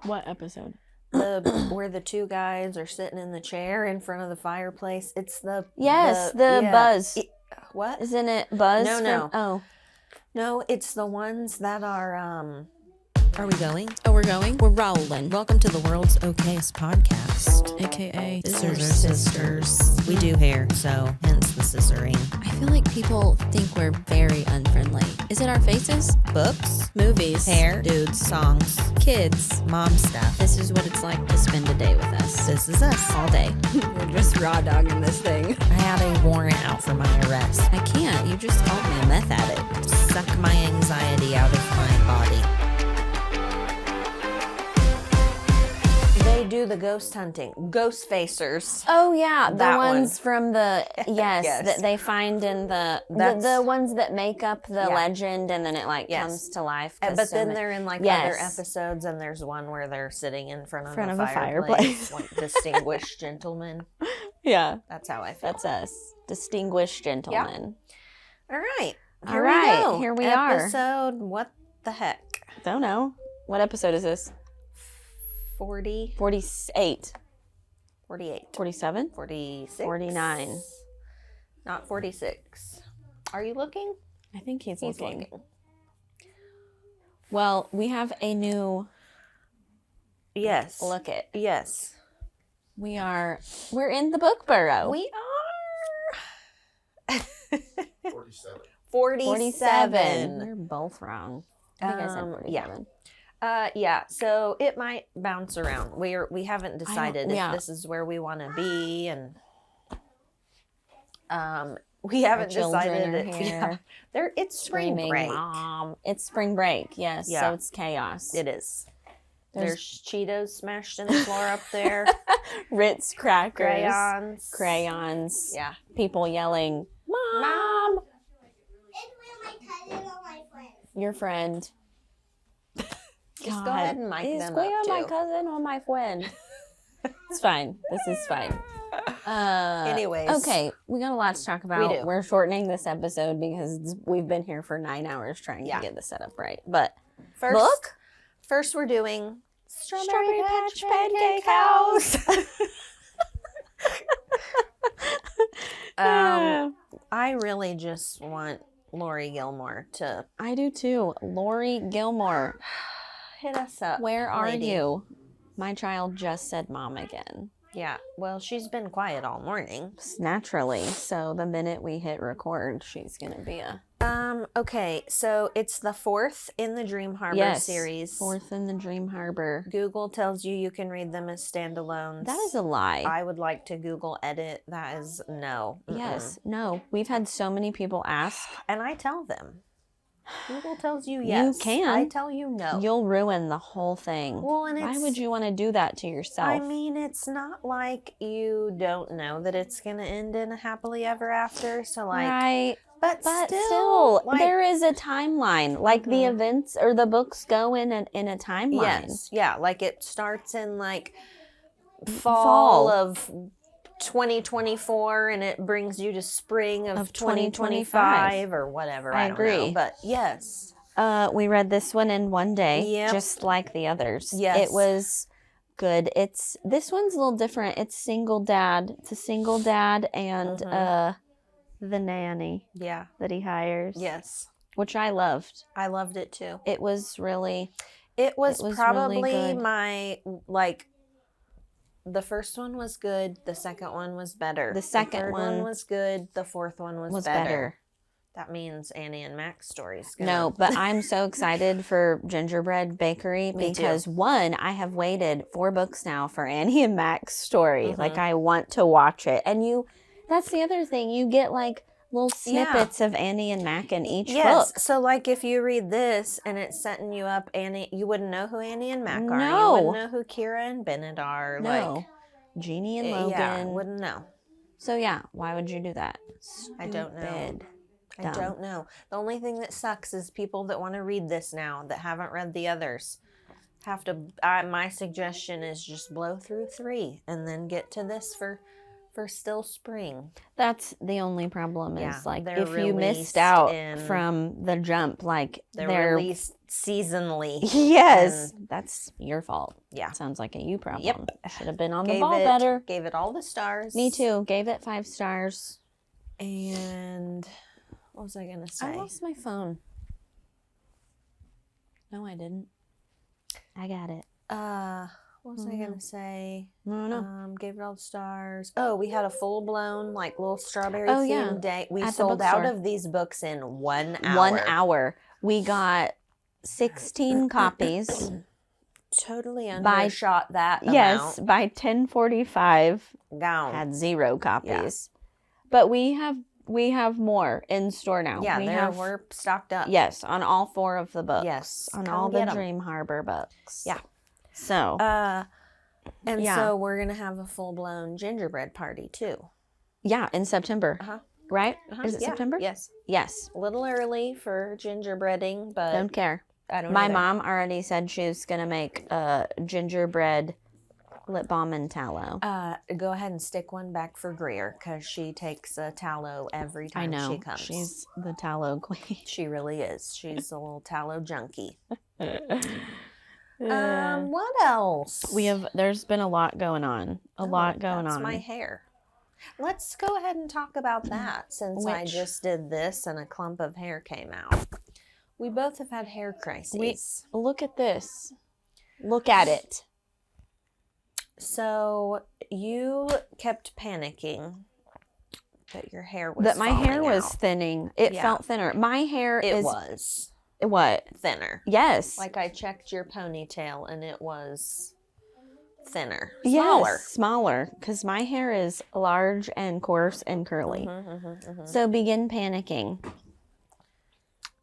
What episode? Where the two guys are sitting in the chair in front of the fireplace. It's the Buzz. What? Isn't it Buzz? No. No, it's the ones that are Are we going? Oh, we're going? We're rolling. Welcome to the world's okayest podcast. AKA Scissor Sisters. We do hair, so hence the scissoring. I feel like people think we're very unfriendly. Is it our faces? Books, Movies. hair, dudes, songs, Kids. mom stuff. This is what it's like to spend a day with us. This is us. All day. We're just raw dogging this thing. I have a warrant out for my arrest. I can't. You just called me a meth addict. Suck my anxiety out of my body. they do the ghost hunting. Ghost facers. Oh yeah, the That ones from the Yes. that they find in the ones that make up the legend, and then it comes to life. But then they're in other Yes. episodes, and there's one where they're sitting in front of a a fireplace. like distinguished gentlemen. Yeah, That's how I feel. that's us, distinguished gentlemen. All right. All right, here we are. Episode, what the heck? Don't know what episode is this. 40, 48, 48, 47, 46, 49. Not 46. Are you looking? I think he's looking. Looking. Well, we have a new Yes. look at. Yes. We're in the book Burrow. We are. 47. 47. We're both wrong. I think I said 47. Yeah, so it might bounce around. We haven't decided if this is where we want to be, and we haven't decided are here. It's spring Screaming, break. Mom. It's spring break, yes. Yeah. So it's chaos. It is. There's There's Cheetos smashed in the floor up there. Ritz crackers, Crayons. Yeah. people yelling, Mom! Mom. It's with my cousin or my friend. Your friend. Just go ahead and mic Is them where up my too. cousin or my friend? It's fine. This is fine. Anyways. Okay, we got a lot to talk about. We do. We're shortening this episode because we've been here for 9 hours trying to get the setup right. But First we're doing Strawberry Patch Pancake House. I really just want Laurie Gilmore to I do too. Laurie Gilmore, hit us up. where are lady. you? My child just said mom again. Yeah, well, she's been quiet all morning. Naturally. So the minute we hit record, she's going to be a... Okay, so it's the 4th in the Dream Harbor series. 4th in the Dream Harbor. Google tells you can read them as standalones. That is a lie. I would like to Google edit. That is no. Yes. No. We've had so many people ask. And I tell them. Google tells you yes. You can. I tell you no. You'll ruin the whole thing. Well, and why it's- would you want to do that to yourself? I mean, it's not like you don't know that it's going to end in a happily ever after. So, like, right. but still, like, there is a timeline. Like the events or the books go in a timeline. yes, yeah, like it starts in like fall of 2024 and it brings you to spring of 2025 or whatever. I don't agree. know, but yes. We read this one in one day, Yep. just like the others. Yes. It was good. This one's a little different. It's single dad. It's a single dad and the nanny Yeah. that he hires. Yes. Which I loved. I loved it too. It was really It was really probably good. my, like, the first one was good. The second one was better. The second third one was good. The fourth one was better. That means Annie and Mac's story's good. No, but I'm so excited for Gingerbread Bakery Me too. because one, I have waited 4 books now for Annie and Mac's story. Mm-hmm. Like I want to watch it. And that's the other thing. You get like little snippets of Annie and Mac in each book. So like if you read this and it's setting you up, Annie, you wouldn't know who Annie and Mac are. No. You wouldn't know who Kira and Bennett are. No. Like, Jeannie and Logan. yeah, wouldn't know. So yeah, why would you do that? I don't know. Stupid. I Dumb. don't know. The only thing that sucks is people that want to read this now that haven't read the others have to. My suggestion is just blow through 3 and then get to this for for still spring. That's the only problem is Yeah, like they're if you released missed out in- from the jump, like They're released seasonally. Yes, that's your fault. Yeah. Sounds like a you problem. Yep. I should have been on the Gave ball it, better. Gave it all the stars. Me too. Gave it 5 stars. And what was I going to say? I lost my phone. No, I didn't. I got it. What was I going to say? No. Gave it all the stars. Oh, we had a full-blown, like, little strawberry Oh, yeah. themed day. We At the sold out bookstore. of these books in 1 hour. 1 hour. We got 16 copies. Totally By- undershot that Yes, amount. by 10:45 Gone. had 0 copies. But we have more in store now. Yeah, we're stocked up. Yes, on all 4 of the books. Yes, On come all the get 'em. Dream Harbor books. Yeah. So, And Yeah. so we're going to have a full-blown gingerbread party, too. yeah, in September. Uh-huh. Right? Is it Yeah. September? Yes. Yes. A little early for gingerbreading, but Don't care. I don't My either. mom already said she was going to make gingerbread lip balm and tallow. Go ahead and stick one back for Greer because she takes a tallow every I time know. she comes. She's the tallow queen. She really is. She's a little tallow junkie. What else? There's been a lot going on. That's my hair. Let's go ahead and talk about that since I Which- just did this and a clump of hair came out. We both have had hair crises. Look at this. Look at it. So you kept panicking that your hair was That my hair falling was out. thinning. It Yeah. felt thinner. My hair It is was what? thinner. Yes. Like I checked your ponytail and it was thinner, Yes, smaller. smaller, because my hair is large and coarse and curly. So begin panicking.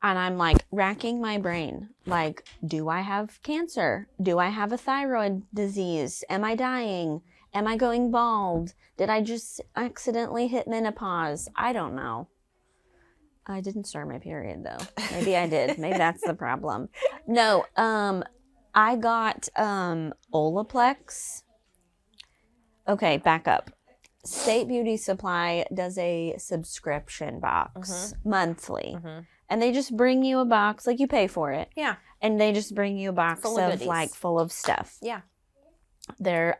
And I'm like racking my brain. Like, do I have cancer? Do I have a thyroid disease? Am I dying? Am I going bald? Did I just accidentally hit menopause? I don't know. I didn't start my period though. Maybe I did. Maybe that's the problem. No, I got Olaplex. Okay, back up. State Beauty Supply does a subscription box monthly. And they just bring you a box, like you pay for it. Yeah. And they just bring you a box Full of of goodies. like full of stuff. Yeah.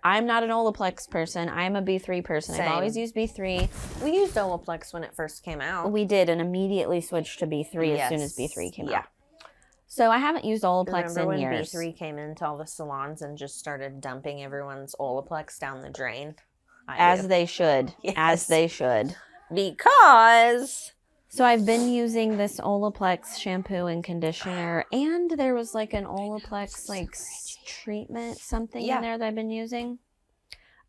I'm not an Olaplex person. I'm a B3 person. Same. I've always used B3. We used Olaplex when it first came out. We did and immediately switched to B3 as soon as Yes. B3 came Yeah. out. So I haven't used Olaplex Remember in when years. B3 came into all the salons and just started dumping everyone's Olaplex down the drain? As they should. Yes. As they should. Because So I've been using this Olaplex shampoo and conditioner, and there was like an Olaplex like treatment something Yeah. in there that I've been using.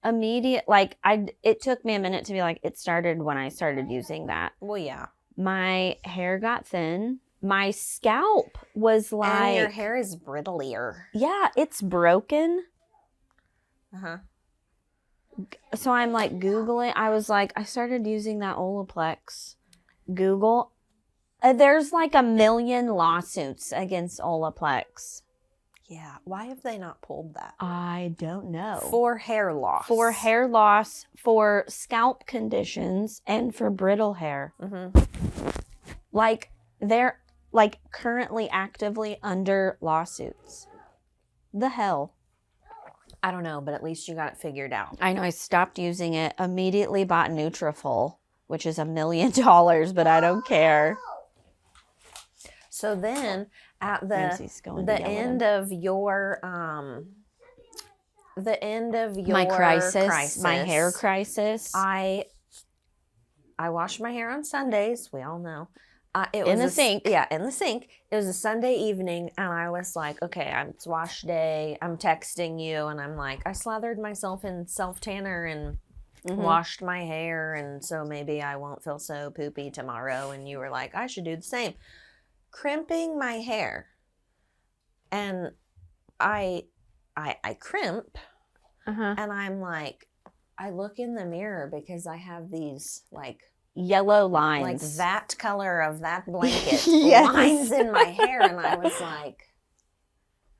It took me a minute to be like, it started when I started using that. well, yeah. My hair got thin. My scalp was like, And your hair is brittlier. yeah, it's broken. So I'm like Googling. I started using that Olaplex. Google. There's like 1 million lawsuits against Olaplex. Yeah. Why have they not pulled that? I don't know. For hair loss. For hair loss, for scalp conditions, and for brittle hair. Like, they're like currently actively under lawsuits. The hell? I don't know, but at least you got it figured out. I know I stopped using it, immediately bought Nutrafol, which is $1 million, but I don't care. So then at Ramsey's going to the yell at end him. of your My crisis, my hair crisis. I wash my hair on Sundays. We all know. It In was the sink. Yeah, in the sink. It was a Sunday evening, and I was like, okay, it's wash day. I'm texting you, and I'm like, I slathered myself in self-tanner and washed my hair, and so maybe I won't feel so poopy tomorrow. And you were like, I should do the same. Crimping my hair. And I crimp, and I'm like, I look in the mirror because I have these like Yellow lines. that color of that blanket Yes. lines in my hair, and I was like,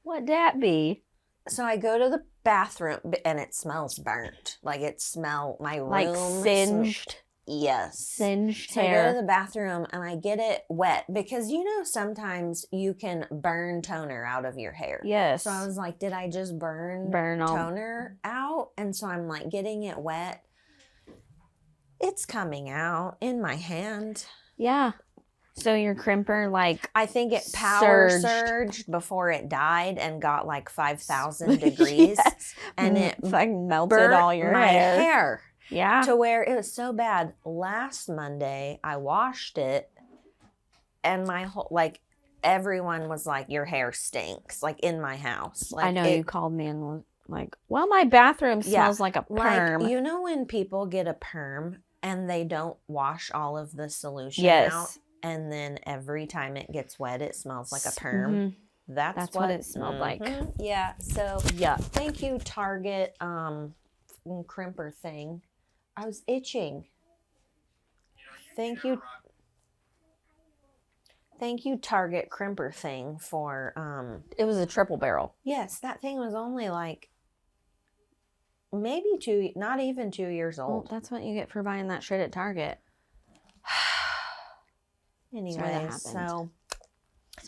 What that be? So I go to the bathroom and it smells burnt. Like my room. Like singed. Yes. Singed So I go hair. to the bathroom and I get it wet because sometimes you can burn toner out of your hair. Yes. So I was like, did I just burn all. toner out? And so I'm like getting it wet. It's coming out in my hand. Yeah. So your crimper, like, I think it power surged before it died and got like 5,000 degrees. Yes. And it like melted burnt all your my hair. hair. Yeah. To where it was so bad. Last Monday, I washed it and my whole, like, everyone was like, your hair stinks, like, in my house. Like, I know you called me and was like, well, my bathroom smells like a perm. Like, when people get a perm and they don't wash all of the solution Yes. out, and then every time it gets wet, it smells like a perm. Mm-hmm. That's what it smelled like. Yeah. So, yeah. Thank you, Target crimper thing. I was itching. Thank you, Target crimper thing for It was a triple barrel. Yes, that thing was only like maybe not even 2 years Well, old. that's what you get for buying that shit at Target. Anyway, so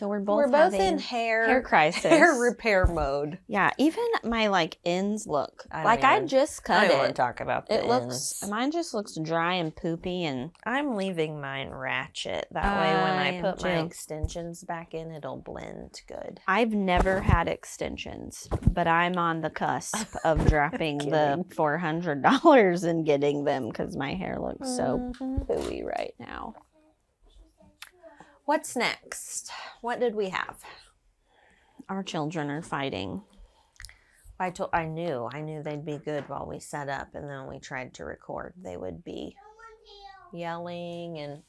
we're both in hair crisis, hair repair mode. Yeah, even my like ends look I just cut I don't it. want to talk about the It looks ends. mine just looks dry and poopy, and I'm leaving mine ratchet. That way, when I am put my too. extensions back in, it'll blend good. I've never had extensions, but I'm on the cusp of dropping the $400 and getting them because my hair looks so pooey right now. What's next? What did we have? Our children are fighting. I knew they'd be good while we set up, and then when we tried to record, they would be yelling and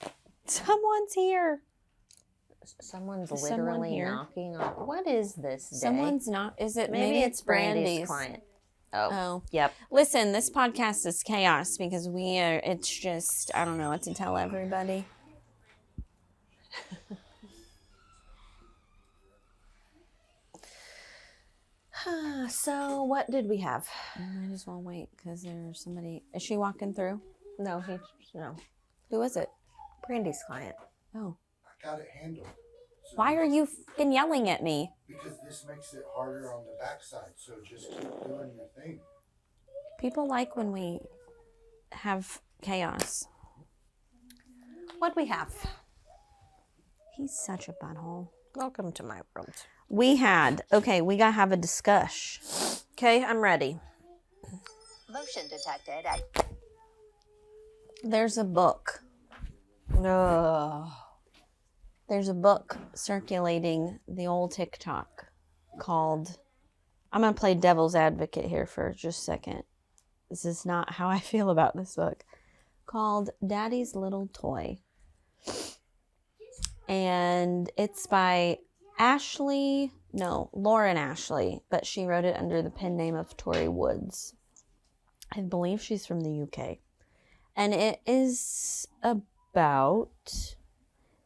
Someone's here. someone's Is literally someone here? knocking on. What is this day? Someone's not. Is it? Maybe it's Brandy's client. Oh. Yep. Listen, this podcast is chaos because it's just, I don't know what to tell everybody. So what did we have? I might as well wait because there's somebody. Is she walking through? No. Who is it? Brandy's client. Oh. I got it handled. So Why are you fucking yelling at me? Because this makes it harder on the backside. So just keep doing your thing. People like when we have chaos. What'd we have? He's such a butthole. Welcome to my world. We gotta have a discussion. Okay, I'm ready. Motion detected. There's a book. There's a book circulating the old TikTok called, I'm going to play devil's advocate here for just a second. This is not how I feel about this book. Called Daddy's Little Toy. And it's by Lauren Ashley, but she wrote it under the pen name of Tori Woods. I believe she's from the UK. And it is about,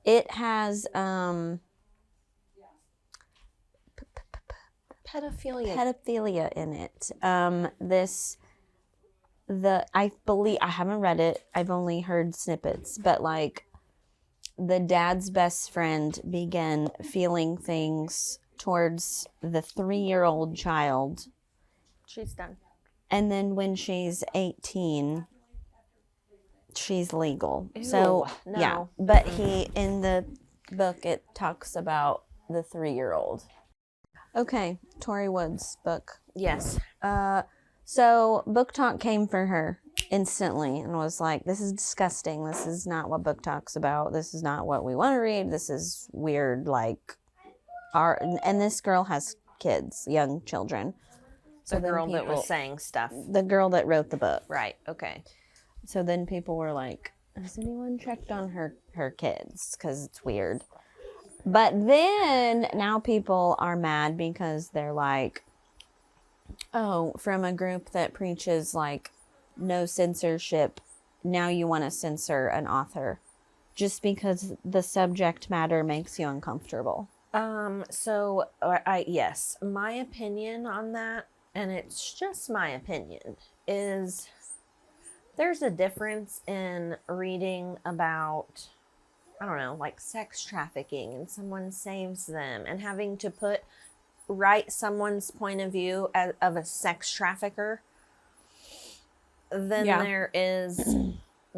it has pedophilia in it. I believe, I haven't read it, I've only heard snippets, but like the dad's best friend began feeling things towards the 3-year-old child. She's done. And then when she's 18, she's legal. So, no. yeah. But in the book, it talks about the 3-year-old. Okay, Tori Woods' book. Yes. So Book Talk came for her instantly and was like, this is disgusting. This is not what Book Talk's about. This is not what we want to read. This is weird. And this girl has kids, young children. So The then girl that was saying stuff. the girl that wrote the book. Right. Okay. So then people were like, has anyone checked on her kids? Because it's weird. But then now people are mad because they're like, oh, from a group that preaches like no censorship, now you want to censor an author just because the subject matter makes you uncomfortable. So yes, my opinion on that, and it's just my opinion, is there's a difference in reading about, I don't know, like sex trafficking and someone saves them and having to write someone's point of view of a sex trafficker than there is,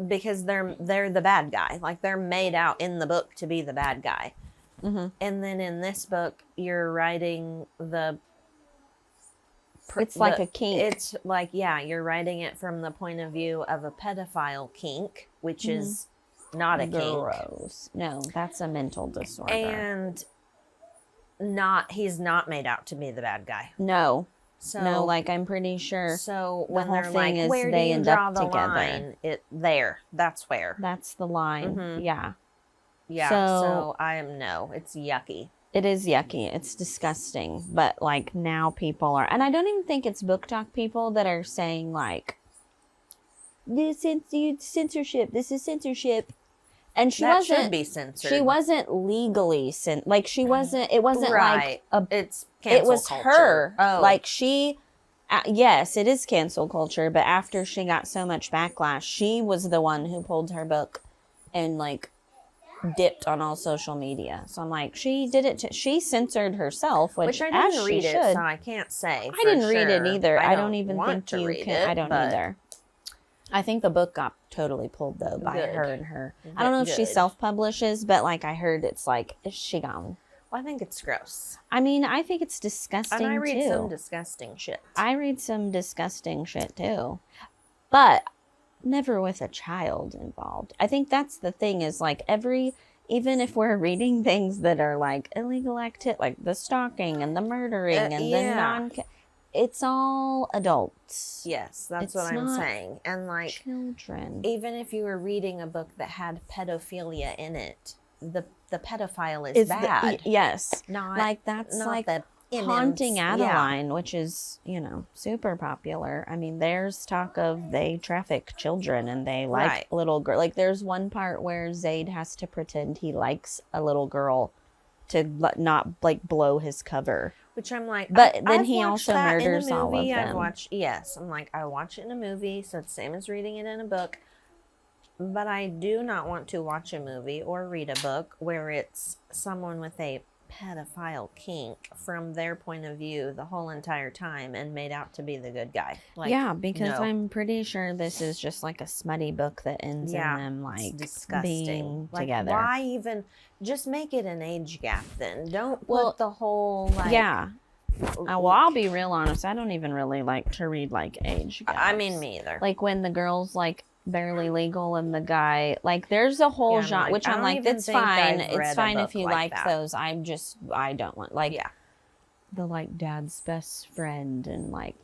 because they're the bad guy. Like, they're made out in the book to be the bad guy. Mm-hmm. And then in this book, you're writing It's like a kink. It's like, yeah, you're writing it from the point of view of a pedophile kink, which is not a kink. Gross. No, that's a mental disorder. And he's not made out to be the bad guy. No. So, no, like, I'm pretty sure. So the when whole they're thing like, is where do they you end draw up the together. line? That's where. That's the line. Mhm. Yeah. Yeah. So it's yucky. It is yucky. It's disgusting. But, like, now people are, and I don't even think it's book talk people that are saying, like, this is censorship. This is censorship. And she That should wasn't be censored. She wasn't legally like, she wasn't. It wasn't right. like it's it cancel was culture. her. Oh. Like, she. Yes, it is cancel culture. But after she got so much backlash, she was the one who pulled her book and, like, dipped on all social media. So I'm like, she did it. She censored herself, which I as didn't she read should. it, so I can't say. I didn't read it sure. either. I don't even want think to you read can. it, I don't but either. I think the book got totally pulled though by Good. her and her. I don't know if she Good. self-publishes, but, like, I heard it's like, is she gone? Well, I think it's gross. I mean, I think it's disgusting And I read too. some disgusting shit. I read some disgusting shit too, but never with a child involved. I think that's the thing, is like, even if we're reading things that are like illegal activity, like the stalking and the murdering and the it's all adults. Yes, that's It's what I'm not saying. And, like, children. even if you were reading a book that had pedophilia in it, the pedophile is bad. Yes. Not Like, that's not like the Haunting innocence. Adeline, which is, super popular. I mean, there's talk of they traffic children and they like Right. little girl. Like, there's one part where Zayd has to pretend he likes a little girl to not, like, blow his cover. Which I'm like, But then I've he watched also that in a murders all of movie. them. I'm like, I watch it in a movie, so it's the same as reading it in a book. But I do not want to watch a movie or read a book where it's someone with a pedophile kink from their point of view the whole entire time and made out to be the good guy. Like, yeah, because no. I'm pretty sure this is just like a smutty book that ends in them, it's like, disgusting. being Like, together. why even just make it an age gap then? Don't Well, put the whole, like, yeah. Well, I'll be real honest. I don't even really like to read, like, age gaps. I mean, me either. Like, when the girl's, like, barely legal and the guy, like, there's a whole I'm genre, like, which I I'm don't like, even that's think fine. I've read It's a fine if book you like like that. those. I don't want, like, yeah. the, like, dad's best friend and, like,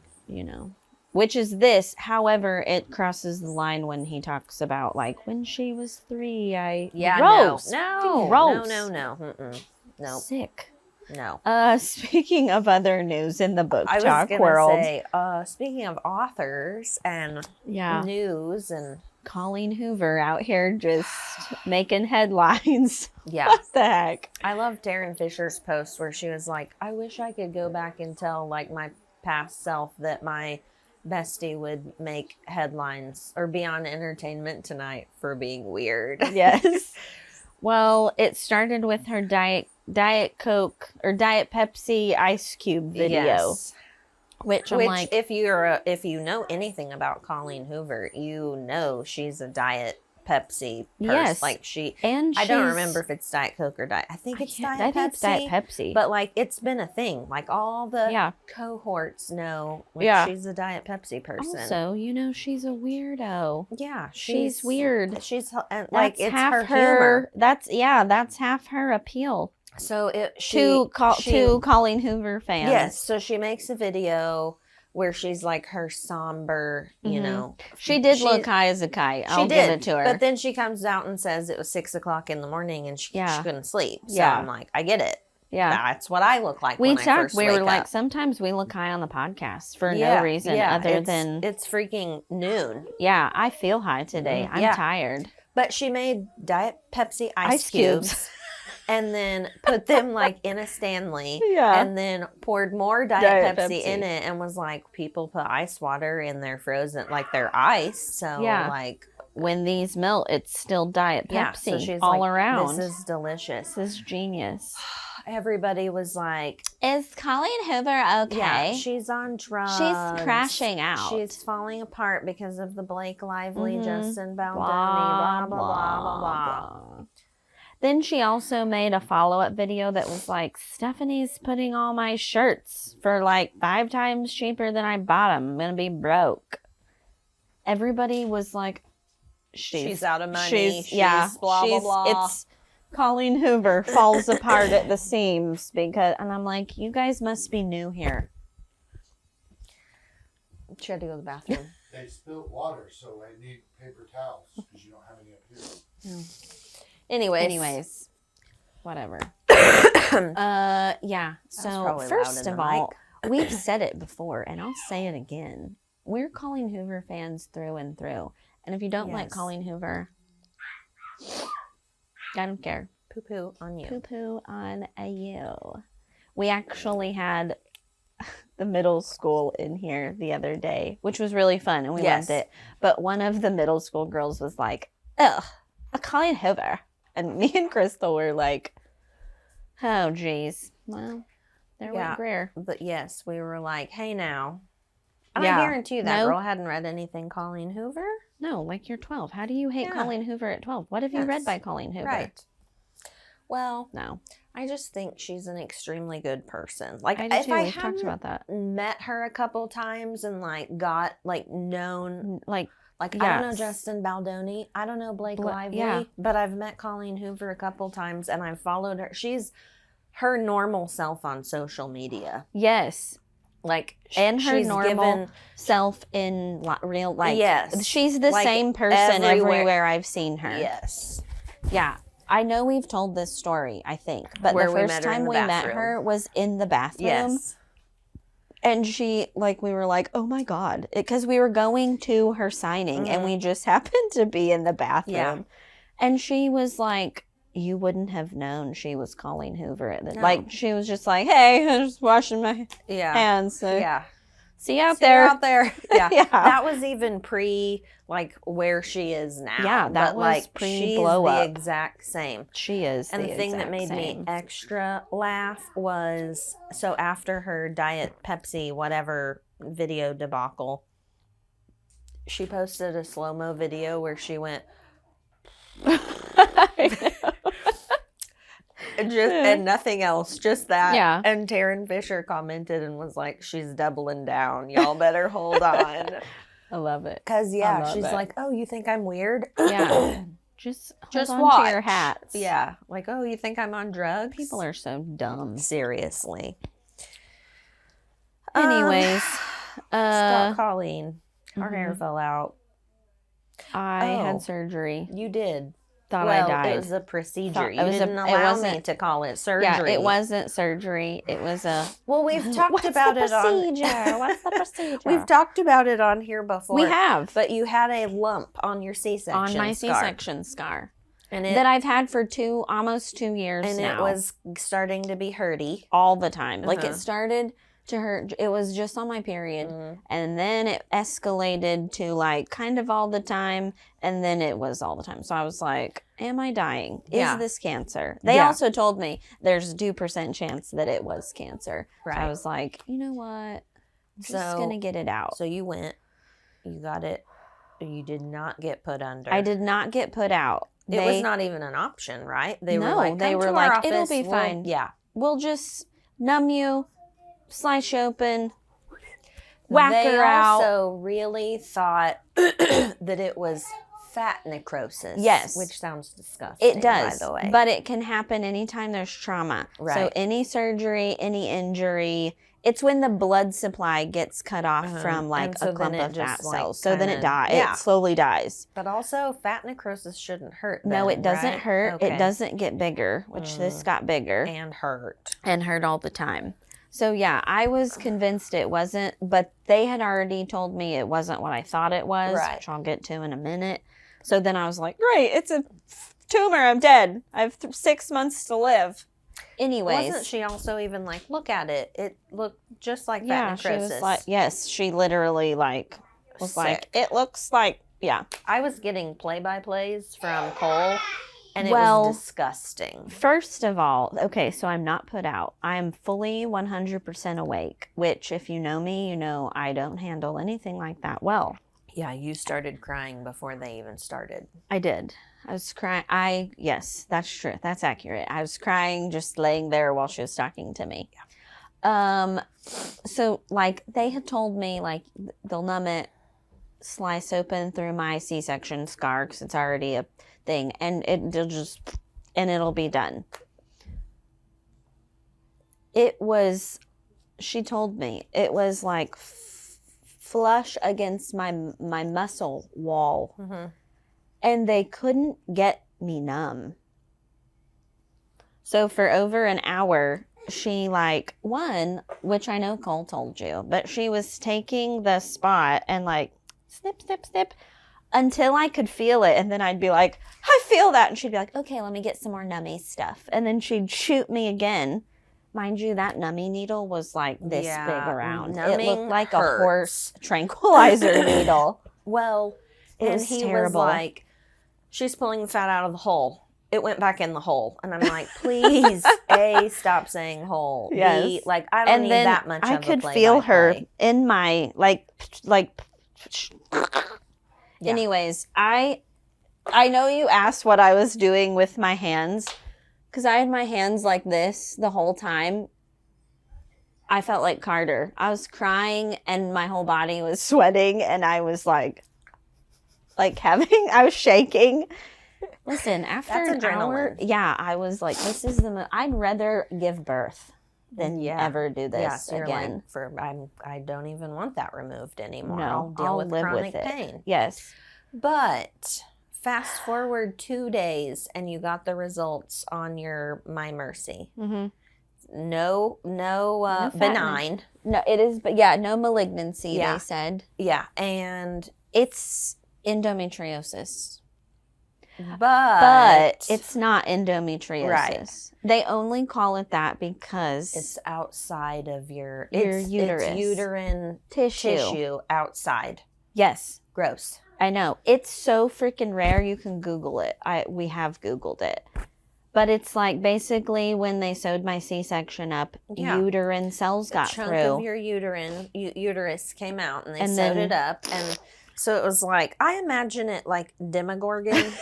which is this. However, it crosses the line when he talks about, like, when she was 3, gross. no, Gross. no, mm-mm. No, Sick. no. Speaking of other news in the book I was talk gonna world, say, speaking of authors and yeah, news and Colleen Hoover out here just making headlines. yeah, What the heck? I love Taryn Fisher's post where she was like, I wish I could go back and tell, like, my past self that my bestie would make headlines or be on Entertainment Tonight for being weird. Yes. Well, it started with her Diet Coke or Diet Pepsi Ice Cube video, Yes. which I'm like, if you know anything about Colleen Hoover, you know she's a Diet Pepsi person. Yes. Like, and I don't she's- remember if it's Diet Coke or Diet. I think it's Diet I Pepsi. think it's Diet Pepsi. But, like, it's been a thing. Like, all the Yeah. cohorts know, like, Yeah. she's a Diet Pepsi person. also, she's a weirdo. yeah, She's weird. She's and, That's like, it's half her humor. That's half her appeal So to Colleen Hoover fans. yes. So she makes a video where she's like her somber, you know. She did look high as a kite. I'll give it to her. But then she comes out and says it was 6:00 in the morning and she couldn't sleep. So Yeah. I'm like, I get it. yeah. That's what I look like We when I talked. first We wake were like, up. sometimes we look high on the podcast for no reason other than it's freaking noon. yeah. I feel high today. I'm Yeah. tired. But she made Diet Pepsi ice cubes. and then put them like in a Stanley. Yeah. And then poured more Diet Pepsi in it and was like, people put ice water in their frozen, like their ice. So Yeah. like, When these melt, it's still Diet Pepsi yeah. So she's all like, around. this is delicious. This is genius. Everybody was like, Is Colleen Hoover okay? yeah, she's on drugs. She's crashing out. She's falling apart because of the Blake Lively, Justin Baldoni, Blah, blah, blah, blah, blah, blah. Then she also made a follow-up video that was like, Stephanie's putting all my shirts for like 5 times cheaper than I bought them. I'm going to be broke. Everybody was like, She's out of money. She's yeah, blah, blah, blah. It's Colleen Hoover falls apart at the seams and I'm like, you guys must be new here. She had to go to the bathroom. They spilled water, so I need paper towels because you don't have any up here. Anyways. Whatever. Yeah. So probably first loud in of the all, we've said it before, and I'll say it again. We're Colleen Hoover fans through and through. And if you don't like Yes. Colleen Hoover, I don't care. Poo-poo on you. Poo-poo on you. We actually had the middle school in here the other day, which was really fun, and we Yes. loved it. But one of the middle school girls was like, ugh, a Colleen Hoover. And me and Crystal were like, oh, geez. Well, there Yeah. went Greer. But yes, we were like, hey now. And Yeah. I guarantee you that No. girl hadn't read anything Colleen Hoover. No, like you're 12. How do you hate Yeah. Colleen Hoover at 12? What have you read Yes. by Colleen Hoover? Right. Well, No. I just think she's an extremely good person. Like, I do if too. I We've talked hadn't about that. met her a couple times and like got like known, Like, like I don't know Yes. Justin Baldoni, I don't know Blake Lively, yeah. but I've met Colleen Hoover a couple times and I've followed her. She's her normal self on social media. yes. Like, And her she's normal given, self in real life. Yes. She's the Like, same person everywhere. everywhere I've seen her. yes. Yeah. I know we've told this story, I think. But Where the we first met her in time the we met bathroom. her was in the bathroom. Yes. And she, like, we were like, oh my God. Because we were going to her signing and we just happened to be in the bathroom. Yeah. And she was like, you wouldn't have known she was Colleen Hoover. No. Like, she was just like, hey, I'm just washing my Yeah. hands. So Yeah. see you out See her there. out there. Yeah. Yeah. That was even pre like where she is now. Yeah, that but, was like pre-blow she's the up. exact same. She is. And the thing that exact made same. me extra laugh was so after her Diet Pepsi whatever video debacle, she posted a slow-mo video where she went and nothing else, just that. Yeah. And Taryn Fisher commented and was like, she's doubling down. Y'all better hold on. I love it. Because, I yeah, love she's it. like, oh, you think I'm weird? Yeah. Just Just hold watch on to your hats. Yeah. Like, oh, you think I'm on drugs? People are so dumb. Seriously. Anyways, Scott Colleen. Her hair mhm. fell out. I Oh. had surgery. You did. Thought well, I died. it was a procedure. Thought- You it was a- didn't it allow me wasn't- to call it surgery. Yeah, it wasn't surgery. It was a. Well, we've talked What's about the it on. procedure? What's the procedure? We've talked about it on here before. We have But you had a lump on your C-section on my scar. C-section scar And it, that I've had for almost 2 years and now. it was starting to be hurty. all the time. Like Uh-huh. it started to hurt. It was just on my period. Mhm. And then it escalated to like kind of all the time. And then it was all the time. So I was like, am I dying? Is Yeah. this cancer? They Yeah. also told me there's a 2% chance that it was cancer. So I Right. was like, you know what? I'm just So- going to get it out. So you went, you got it. You did not get put under. I did not get put out. It was not even an option, right? They were No, like, they "Come were to like, our "It'll office, be we'll-" fine. Yeah. We'll just numb you, slice you open, whack They her out. also really thought that it was fat necrosis. Yes. Which sounds disgusting. It does, by the way. but it can happen anytime there's trauma. So Right. any surgery, any injury, it's when the blood supply gets cut off Uh-huh. from like And so a clump then it of just, fat like, cells. So then it kinda- dies. yeah. It slowly dies. But also, fat necrosis shouldn't hurt. No, then, it doesn't right? hurt. Okay. It doesn't get bigger, which this got bigger And hurt. and hurt all the time. So yeah, I was convinced it wasn't, but they had already told me it wasn't what I thought it was, Right. which I'll get to in a minute. So then I was like, great, it's a tumor. I'm dead. I have 6 months to live. Anyways. Wasn't she also even like, look at it? It looked just like Yeah, that she necrosis. was like, yes, she literally like was Sick. like, it looks like, yeah. I was getting play-by-plays from Cole, and it Well, was disgusting. First of all, okay, so I'm not put out. I am fully 100% awake, which if you know me, you know I don't handle anything like that well. Yeah, you started crying before they even started. I did. I was crying. Yes, that's true. That's accurate. I was crying just laying there while she was talking to me. Yeah. So like they had told me like they'll numb it, slice open through my C-section scar because it's already a thing, and it'll be done. It was, she told me, it was like flush against my muscle wall. Mm-hmm. And they couldn't get me numb. So for over an hour, she like, which I know Cole told you, but she was taking the spot and like snip, snip, snip until I could feel it. And then I'd be like, I feel that. And she'd be like, okay, let me get some more nummy stuff. And then she'd shoot me again. Mind you, that nummy needle was like this big around. It looked like a horse tranquilizer needle. Well, it was terrible. Was like, she's pulling the fat out of the hole. It went back in the hole. And I'm like, please, A, stop saying hole. Yes. B, like, I don't need that much of a I could feel her in my, like. Yeah. Anyways, I know you asked what I was doing with my hands. Because I had my hands like this the whole time. I felt like Carter. I was crying and my whole body was sweating and I was I was shaking. Listen, after an hour, I was like, this is I'd rather give birth than ever do this again. I don't even want that removed anymore. No, I'll deal with chronic with pain. Yes. But fast forward 2 days and you got the results on your My Mercy. Mm-hmm. No benign. No, it is, but no malignancy, they said. Yeah, and it's endometriosis. But it's not endometriosis. Right. They only call it that because it's outside of your uterus. It's uterine tissue outside. Yes. Gross. I know. It's so freaking rare. You can Google it. We have Googled it. But it's like basically when they sewed my C-section up, uterine cells got through. A chunk of your uterus came out and they sewed it up. And so it was like, I imagine it like Demogorgon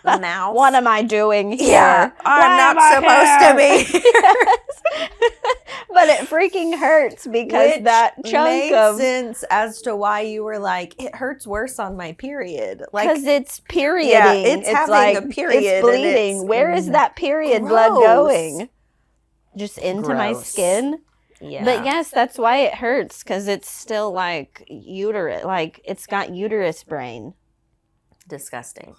mouth. What am I doing here? Yeah, I'm not supposed to be here. But it freaking hurts because that chunk made sense as to why you were like, it hurts worse on my period. Because it's perioding. Yeah, it's having like, a period. It's bleeding. Where is that period blood going? Just into my skin? Yeah. But yes, that's why it hurts, because it's still like uterus. Like it's got uterus brain. Disgusting.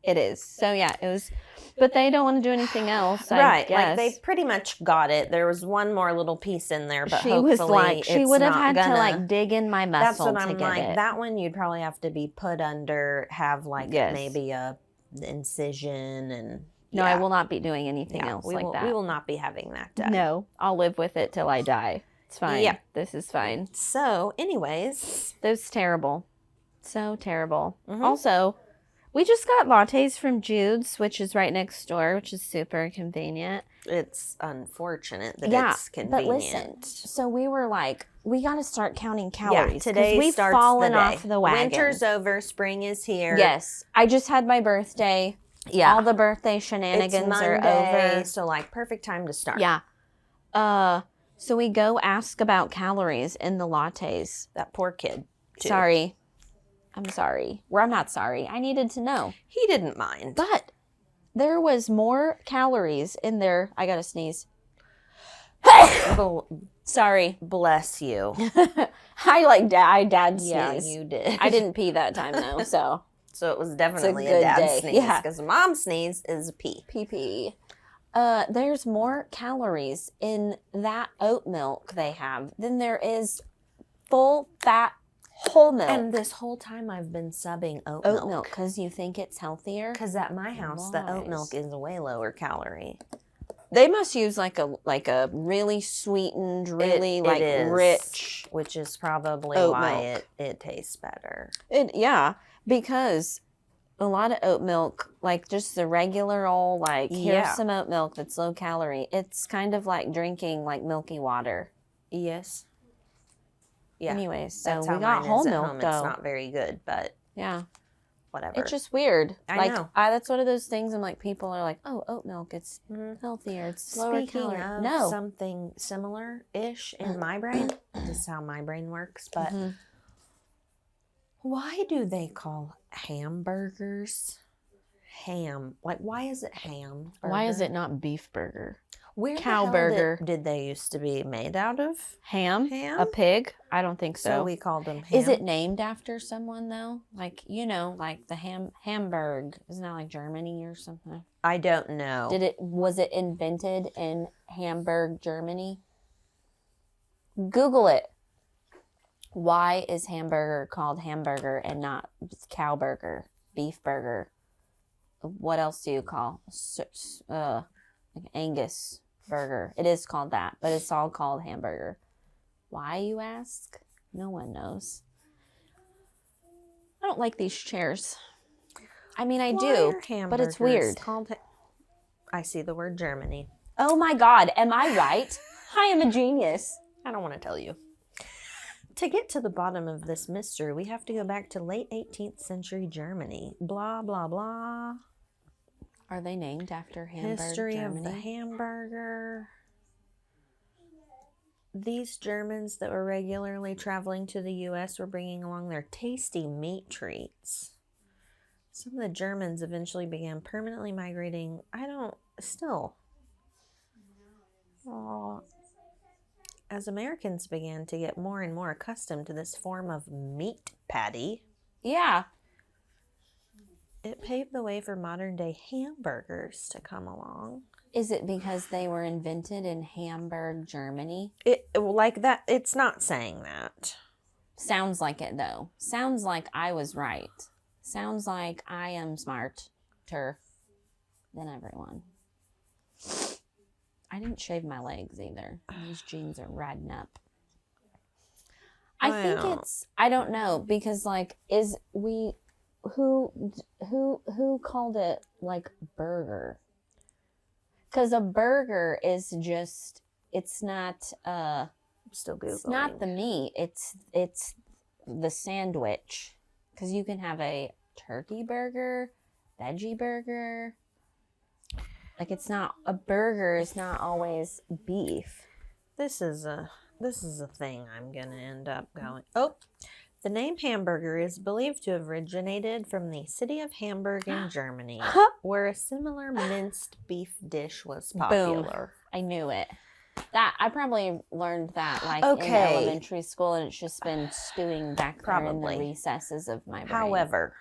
It is. So yeah, it was. But they don't want to do anything else. Right. Like they pretty much got it. There was one more little piece in there, but she hopefully was like, she would have had to like dig in my muscle. That's what I'm like. It. That one you'd probably have to be put under, have like maybe a incision and. No, I will not be doing anything else like that. We will not be having that done. No, I'll live with it till I die. It's fine. Yeah. This is fine. So, anyways. That's terrible. So terrible. Mm-hmm. Also, we just got lattes from Jude's, which is right next door, which is super convenient. It's unfortunate that it's convenient. But listen, so we were like, we got to start counting calories. Yeah, today we've starts fallen the day. off the wagon. Winter's over. Spring is here. Yes. I just had my birthday. Yeah. All the birthday shenanigans are over. So like perfect time to start. Yeah. So we go ask about calories in the lattes. That poor kid. Too. Sorry. I'm sorry. Well, I'm not sorry. I needed to know. He didn't mind. But there was more calories in there. I gotta sneeze. Sorry. Bless you. I dad sneeze. Yeah, you did. I didn't pee that time though, so. So it was definitely a dad day. sneeze. Because a mom sneeze is a pee. Pee. There's more calories in that oat milk they have than there is full fat Whole milk. And this whole time I've been subbing oat milk. Because you think it's healthier. Because at my house, the oat milk Lies. is way lower calorie. They must use like a really sweetened, really It is, rich. which is probably oat why milk. it tastes better. Because a lot of oat milk, like just the regular old, like here's some oat milk that's low calorie. It's kind of like drinking like milky water. Yes. Yeah. Anyways, so That's we how got mine whole is at milk home. though. It's not very good, but Yeah. whatever. It's just weird. I know. That's one of those things. I'm like, people are like, oh, oat milk, it's healthier, it's lower Speaking calorie. of No. something similar-ish in my brain, this is how my brain works, but why do they call hamburgers ham? Like, why is it ham? Why is burger? it not beef burger? Where cow the hell burger? did they used to be made out of? Ham? Ham? A pig? I don't think So so. we called them ham. Is it named after someone though? Like, like the Hamburg. Isn't that like Germany or something? I don't know. Was it invented in Hamburg, Germany? Google it. Why is hamburger called hamburger and not cow burger, beef burger? What else do you call like Angus burger? It is called that, but it's all called hamburger. Why, you ask? No one knows. I don't like these chairs. I mean, I Why do, are but it's hamburgers weird. called I see the word Germany. Oh my God, am I right? I am a genius. I don't want to tell you. To get to the bottom of this mystery, we have to go back to late 18th century Germany. Blah, blah, blah. Are they named after Hamburg, History Germany? of the hamburger. These Germans that were regularly traveling to the U.S. were bringing along their tasty meat treats. Some of the Germans eventually began permanently migrating. As Americans began to get more and more accustomed to this form of meat patty, Yeah. it paved the way for modern-day hamburgers to come along. Is it because they were invented in Hamburg, Germany? It's not saying that. Sounds like it, though. Sounds like I was right. Sounds like I am smarter than everyone. I didn't shave my legs either. These jeans are riding up. I think I don't know, because who called it like burger? Because a burger is just, it's not I'm still Googling. it's not the meat, it's the sandwich. Because you can have a turkey burger, veggie burger. Like, it's not, a burger is not always beef. This is a thing I'm gonna end up going. Oh, the name hamburger is believed to have originated from the city of Hamburg in Germany, where a similar minced beef dish was popular. I knew it. That I probably learned that in Okay. elementary school, and it's just been stewing back there in Probably. the recesses of my brain. However,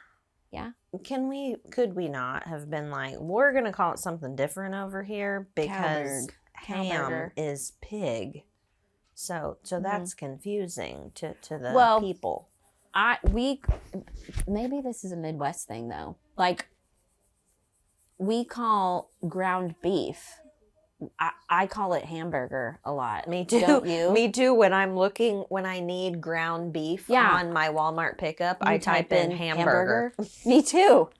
Yeah? could we not have been like, we're gonna call it something different over here because ham Cowburger. is pig. So that's confusing to the Well, people. Maybe this is a Midwest thing though. Like, we call ground beef. I call it hamburger a lot. Me too. Don't you? Me too. When I need ground beef on my Walmart pickup, I type in hamburger. Me too.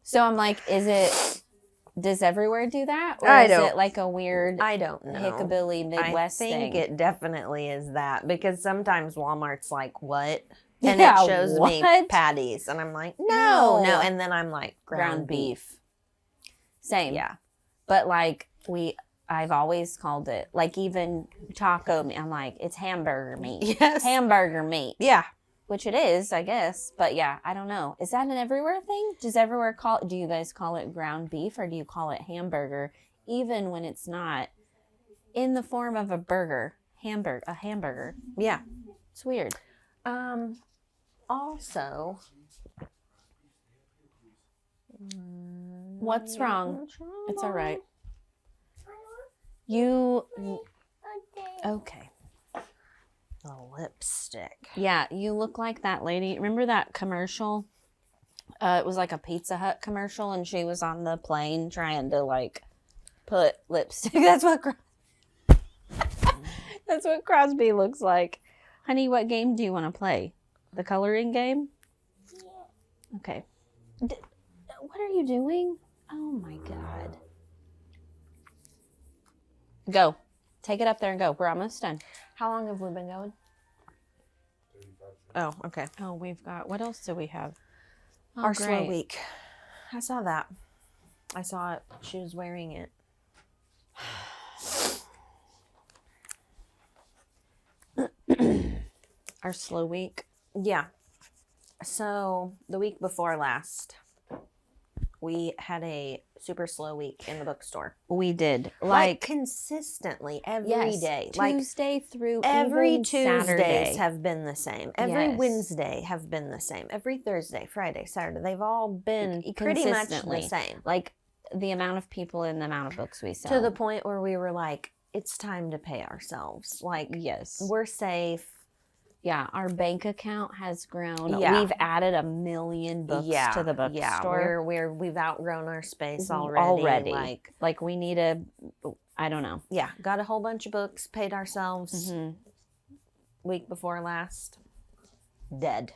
So I'm like, does everywhere do that? Or I is don't- it like a weird I don't know. hickabilly Midwest I think thing? it definitely is that, because sometimes Walmart's like, what? And Yeah, it shows me what? patties, and I'm like, No. no. And then I'm like, ground beef. Same. Yeah. But like I've always called it, like, even taco meat, I'm like, it's hamburger meat. Yes. Hamburger meat. Yeah. Which it is, I guess. But yeah, I don't know. Is that an everywhere thing? Do you guys call it ground beef, or do you call it hamburger, even when it's not in the form of a burger? A hamburger. Yeah. It's weird. Also, What's wrong? It's all right. Okay. A lipstick. Yeah, you look like that lady. Remember that commercial? It was like a Pizza Hut commercial, and she was on the plane trying to like put lipstick. That's what Crosby looks like. Honey, what game do you want to play? The coloring game? Yeah. Okay. What are you doing? Oh my God. Go. Take it up there and go. We're almost done. How long have we been going? 35 Oh, okay. Oh, we've got, what else do we have? Oh, Our slow great. week. I saw that. I saw it. She was wearing it. Our slow week. Yeah. So the week before last, we had a super slow week in the bookstore. We did. Like consistently every day. Like Tuesday through every even Tuesdays Saturday. have been the same. Every Yes. Wednesday have been the same. Every Thursday, Friday, Saturday, they've all been pretty much the Consistently. same. Like the amount of people and the amount of books we sell. To the point where we were like, it's time to pay ourselves. Like, Yes. we're safe. Yeah, our bank account has grown. Yeah. We've added 1 million books to the bookstore. Yeah, we've outgrown our space already. Like we need a, I don't know. Yeah, got a whole bunch of books, paid ourselves. Mhm. Week before last, dead.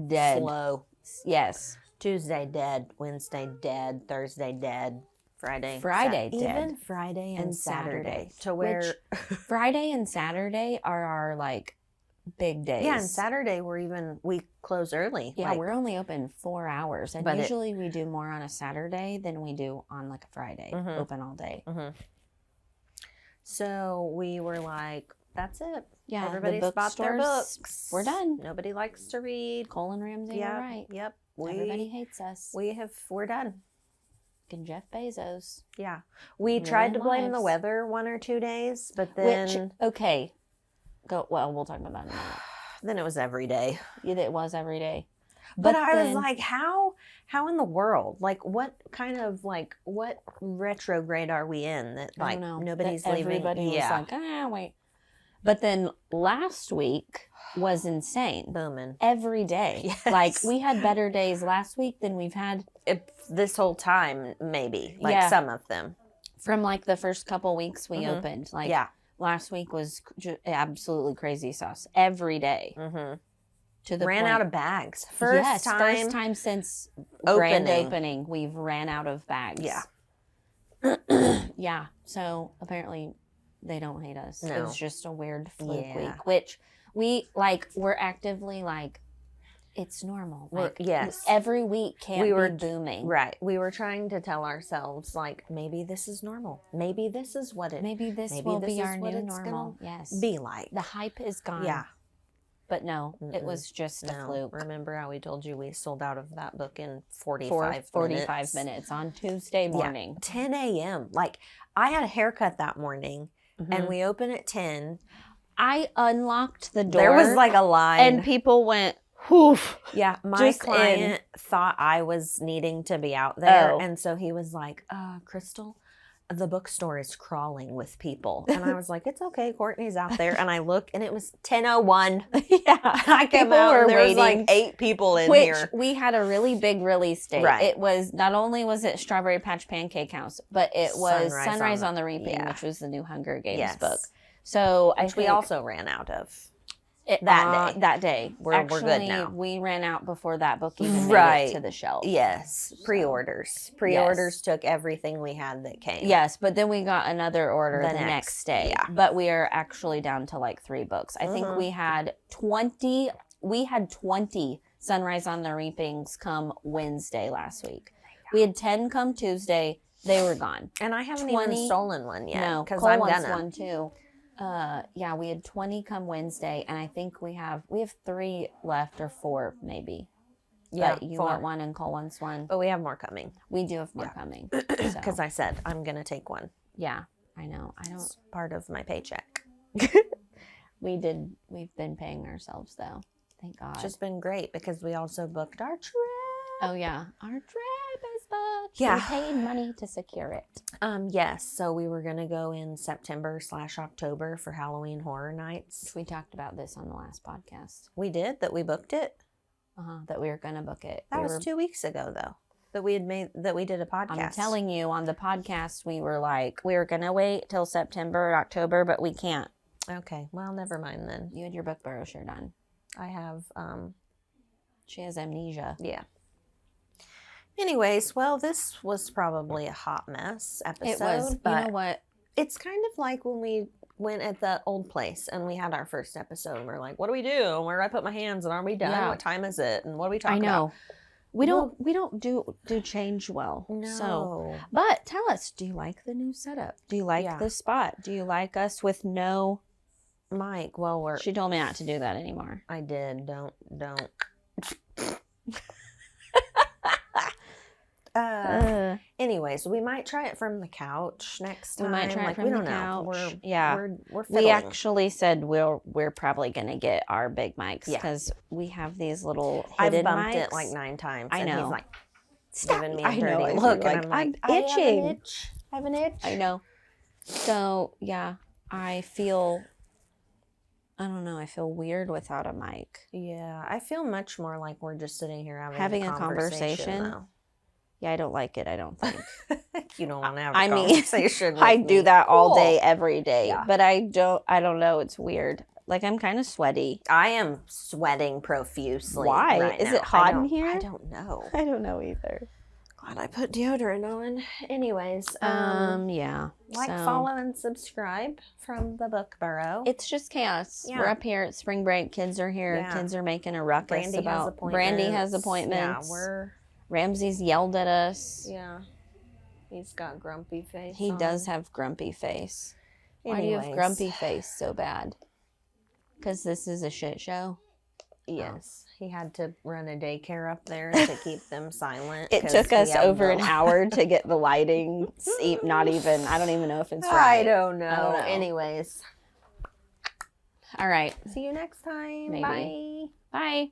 Dead. Slow. Yes. Tuesday dead, Wednesday dead, Thursday dead, Friday Friday dead. even Friday and And Saturday. Saturday. To where Friday and Saturday are our like big days. yeah, and Saturday we close early. Yeah, like, we're only open 4 hours, and But usually we do more on a Saturday than we do on like a Friday. Mhm. Open all day. so we were like, that's it. Yeah, Everybody's the bought their bookstores, books. we're done. Nobody likes to read. Colin Ramsey, Yeah, were right. Yep. Everybody hates us. We're done. And Jeff Bezos. Yeah. We tried to blame the lives. weather 1 or 2 days, but then Which, okay. Well, we'll talk about that in a minute. then it was every day. Yeah, it was every day. But I was then- like, how in the world? Like what kind of like what retrograde are we in that I like don't know. nobody's That leaving? Everybody Yeah. was like, wait. But then last week was insane. Booming. Every day. Yes. Like, we had better days last week than we've had This whole time, maybe. Like Yeah. some of them. from like the first couple weeks we opened. Like, Yeah. last week was absolutely crazy sauce. Every day. Mm-hmm. To the Ran point- out of bags. Yes, first time since grand Opening. opening, we've ran out of bags. Yeah. Yeah. So apparently they don't hate us. It No. was just a weird fluke Yeah. week, which we're actively like, it's normal. Like, yes. Every week can't We were- be booming. Right. We were trying to tell ourselves, like, maybe this is normal. Maybe this is what it Maybe this maybe will this be is our what new it's gonna normal. Yes. be like. The hype is gone. Yeah. But no, it Mm-mm. was just a No. fluke. Remember how we told you we sold out of that book in 45 45 minutes on Tuesday morning. Yeah, 10 a.m. Like, I had a haircut that morning, Mm-hmm. and we open at 10. I unlocked the door. There was like a line. and people went, whoof. yeah, my just client thought I was needing to be out there. Oh. And so he was like, Crystal, the bookstore is crawling with people. And I was like, it's okay. Courtney's out there. And I look, and it was 10:01. Yeah. I came People out, were and there was waiting. like 8 people in Which here. we had a really big release date. Right. It was, not only was it Strawberry Patch Pancake House, but it was Sunrise on the Reaping, yeah. which was the new Hunger Games Yes. book. So I Which we think also ran out of. it, that day. That day. We're good Actually, now. we ran out before that book even made Right. it to the shelf. Yes, pre-orders. Pre-orders took everything we had that came. Yes, but then we got another order The the next, next day. yeah. But we are actually down to like 3 books. I think Mhm. we had 20. We had 20 Sunrise on the Reapings come Wednesday last week. We had 10 come Tuesday. They were gone. And I haven't 20 even stolen one yet. No, because Cole I'm wants gonna. one too. Yeah, we had 20 come Wednesday, and I think we have 3 left or 4 maybe. Yeah, But you 4. want one and Cole wants one. But we have more coming. We do have more Yeah. coming. Because So, I said I'm gonna take one. yeah, I know. I don't. It's part of my paycheck. We've been paying ourselves though. Thank God. It's just been great because we also booked our trip. Oh yeah, our trip is book. Yeah. We paid money to secure it. Yes. So we were gonna go in September/October for Halloween Horror Nights. We talked about this on the last podcast. We did that. We booked it. That we were going to book it. That was 2 weeks ago, though. That we did a podcast. I'm telling you, on the podcast, we were like, we were going to wait till September or October, but we can't. Okay. Well, never mind then. You had your book Burrow shirt on. I have. She has amnesia. Yeah. Anyways, well, this was probably a hot mess episode. It was. But You know what? it's kind of like when we went at the old place and we had our first episode and we're like, what do we do? Where do I put my hands? And are we done? Yeah. What time is it? And what are we I talking know. about? We don't do change well. No. So, but tell us, do you like the new setup? Do you like the spot? Do you like us with no Mike, well, She told me not to do that anymore. I did. Don't. Anyways, we might try it from the couch next time. We might try it from the couch. We're We fiddling. actually said we're probably gonna get our big mics Yeah. because we have these little I've hidden bumped mics. it like 9 times. I and know. he's like, Stop. giving me a I know, dirty I look, feel and I'm like, I'm itching. I have an itch. I know. So yeah, I feel. I don't know. I feel weird without a mic. Yeah, I feel much more like we're just sitting here Having a a conversation. though. Yeah, I don't like it. I don't think. You don't want to have a I mean, conversation with I do me. that all Cool. day, every day. Yeah. But I don't know. It's weird. Like I'm kind of sweaty. I am sweating profusely. Why? right Is now. it hot in I here? don't know. I don't know either. Glad I put deodorant on. Anyways, Yeah. like, So, follow, and subscribe from the book Burrow. It's just chaos. Yeah. We're up here at spring break. Kids are here. Yeah. Kids are making a ruckus Brandy has about. appointments. Brandy has appointments. Yeah, Ramsey's yelled at us. yeah. He's got grumpy face. He on. does have grumpy face. Why do you have Anyways. grumpy face so bad? Because this is a shit show. Yes. He had to run a daycare up there to keep them silent. It 'cause took we us have over no- an hour to get the lighting. Not even. I don't even know if it's I right. don't know. I don't know. Anyways, All right. see you next time. Maybe. Bye. Bye.